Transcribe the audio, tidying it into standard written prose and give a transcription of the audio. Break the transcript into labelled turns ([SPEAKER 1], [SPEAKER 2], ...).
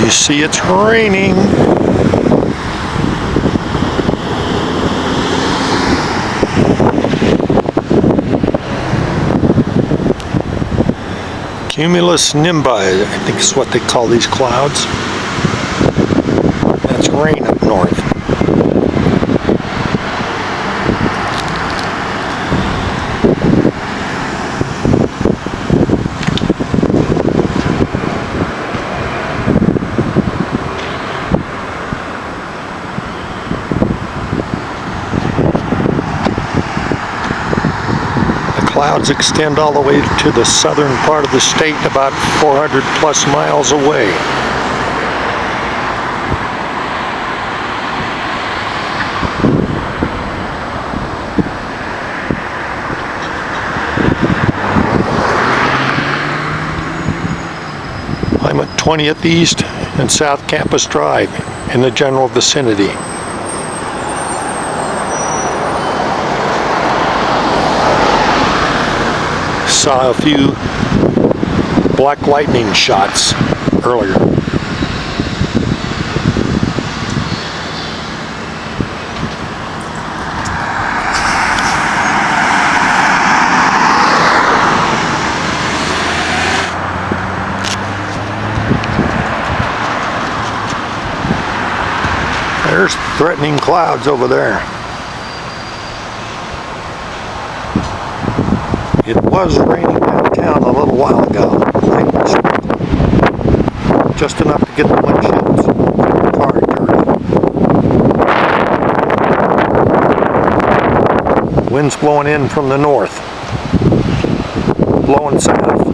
[SPEAKER 1] You see it's raining. Cumulus nimbi, I think is what they call these clouds. That's rain up north. Clouds extend all the way to the southern part of the state, about 400 plus miles away. I'm at 20th East and South Campus Drive in the general vicinity. Saw a few black lightning shots earlier. There's threatening clouds over there. It was raining downtown a little while ago. Just enough to get the windshields in the car dirty. Wind's blowing in from the north, blowing south.